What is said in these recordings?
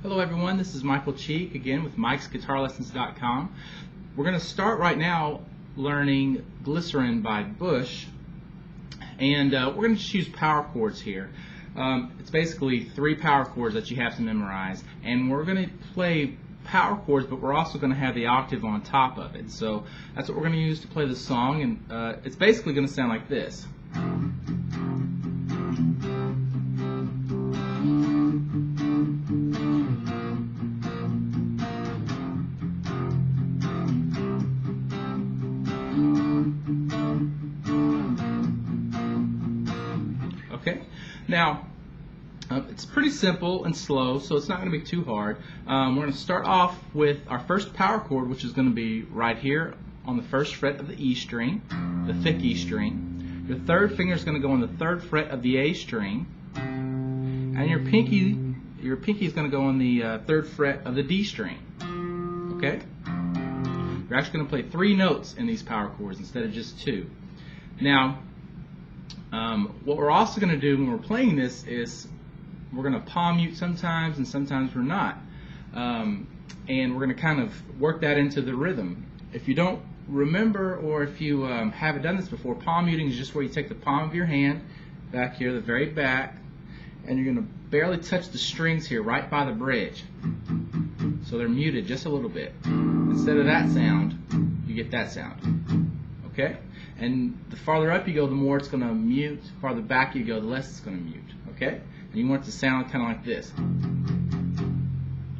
Hello everyone, this is Michael Cheek again with Mike'sGuitarLessons.com. We're going to start right now learning Glycerine by Bush, and we're going to just use power chords here. It's basically 3 power chords that you have to memorize, and we're going to play power chords, but we're also going to have the octave on top of it. So that's what we're going to use to play the song, and it's basically going to sound like this. Okay, now it's pretty simple and slow, so it's not going to be too hard. We're going to start off with our first power chord, which is going to be right here on the 1st fret of the E string, the thick E string. Your 3rd finger is going to go on the 3rd fret of the A string, and your pinky is going to go on the 3rd fret of the D string. Okay? You're actually going to play 3 notes in these power chords instead of just 2. Now, what we're also going to do when we're playing this is we're going to palm mute sometimes and sometimes we're not. And we're going to kind of work that into the rhythm. If you don't remember, or if you haven't done this before, palm muting is just where you take the palm of your hand back here, the very back, and you're going to barely touch the strings here right by the bridge. So they're muted just a little bit. Instead of that sound, you get that sound. Okay? And the farther up you go, the more it's going to mute. The farther back you go, the less it's going to mute. Okay? And you want it to sound kind of like this.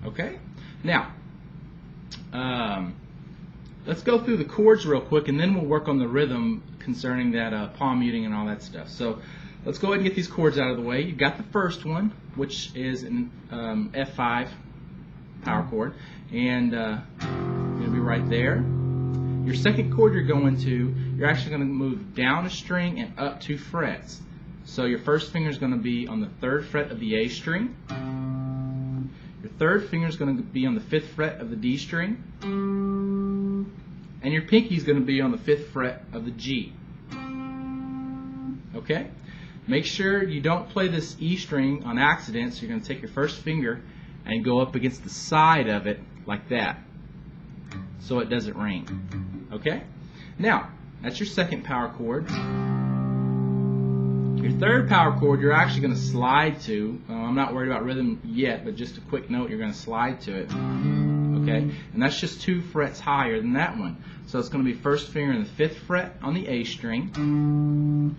Okay? Now, let's go through the chords real quick, and then we'll work on the rhythm concerning that palm muting and all that stuff. So let's go ahead and get these chords out of the way. You've got the first one, which is an F5 power chord, and going to be right there. Your second chord you're going to, you're actually going to move down a string and up 2 frets. So your first finger is going to be on the 3rd fret of the A string. Your 3rd finger is going to be on the 5th fret of the D string. And your pinky is going to be on the 5th fret of the G. Okay? Make sure you don't play this E string on accident, so you're going to take your first finger and go up against the side of it like that, so it doesn't ring. Okay? Now, that's your second power chord. Your 3rd power chord you're actually going to slide to. I'm not worried about rhythm yet, but just a quick note, you're going to slide to it. Okay? And that's just 2 frets higher than that one. So it's going to be 1st finger in the 5th fret on the A string,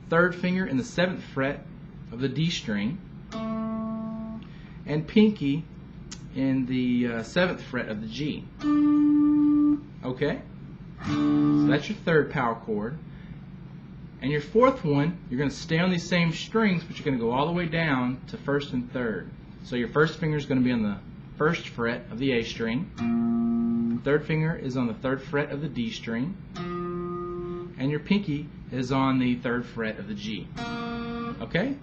3rd finger in the 7th fret of the D string, and pinky in the 7th fret of the G. Okay? So that's your 3rd power chord. And your 4th one, you're going to stay on these same strings, but you're going to go all the way down to 1st and 3rd. So your 1st finger is going to be on the 1st fret of the A string. 3rd finger is on the 3rd fret of the D string. And your pinky is on the 3rd fret of the G. Okay?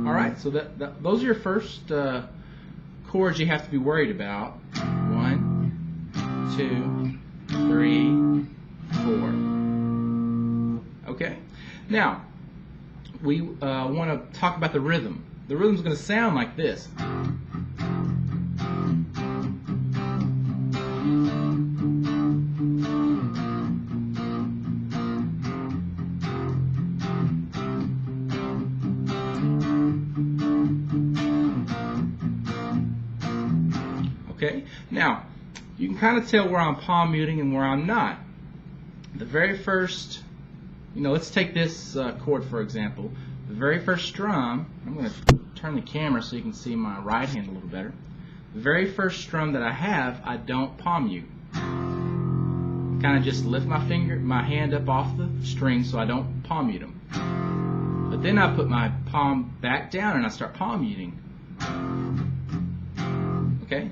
Alright, so those are your first chords you have to be worried about. 1, 2, 3, 4. Okay? Now, we want to talk about the rhythm. The rhythm is going to sound like this. Okay? Now, you can kind of tell where I'm palm muting and where I'm not. The very first, let's take this chord for example. The very first strum, I'm going to turn the camera so you can see my right hand a little better. The very first strum that I have, I don't palm mute. Kind of just lift my hand up off the string so I don't palm mute them. But then I put my palm back down and I start palm muting. Okay?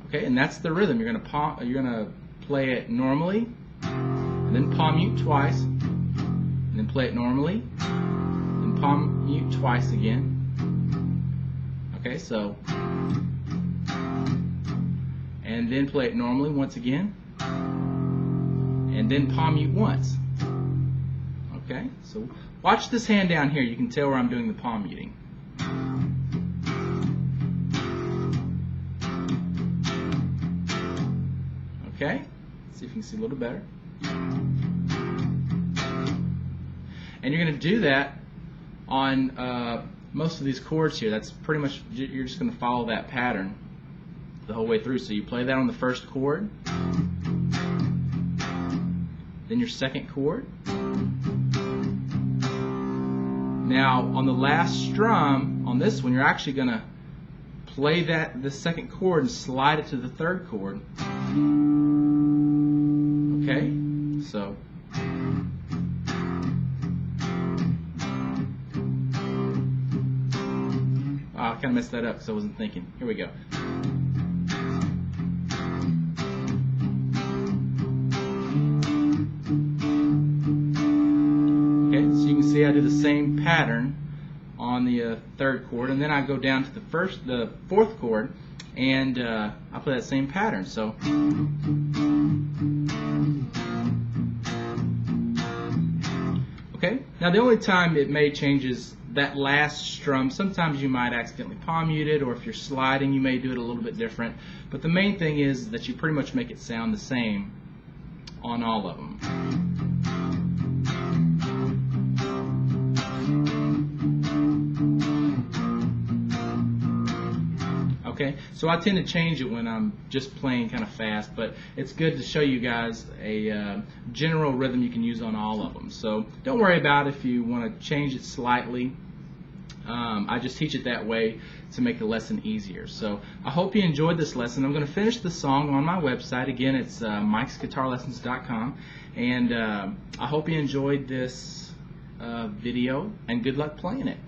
Okay, and that's the rhythm. You're gonna play it normally, and then palm mute twice, and then play it normally, and palm mute twice again. Okay, so, and then play it normally once again, and then palm mute once. Okay, so watch this hand down here. You can tell where I'm doing the palm muting. Okay, see if you can see a little better. And you're going to do that on most of these chords here. That's pretty much, you're just going to follow that pattern the whole way through. So you play that on the first chord, then your second chord. Now on the last strum, on this one, you're actually going to play the second chord and slide it to the third chord. Okay, so I kind of messed that up because I wasn't thinking. Here we go. Okay, so you can see I do the same pattern on the third chord, and then I go down to the fourth chord, and I play that same pattern. So okay, now the only time it may change is that last strum. Sometimes you might accidentally palm mute it, or if you're sliding you may do it a little bit different, but the main thing is that you pretty much make it sound the same on all of them. Okay, so I tend to change it when I'm just playing kind of fast, but it's good to show you guys a general rhythm you can use on all of them. So don't worry about if you want to change it slightly. I just teach it that way to make the lesson easier. So I hope you enjoyed this lesson. I'm going to finish the song on my website. Again, it's mikesguitarlessons.com, and I hope you enjoyed this video, and good luck playing it.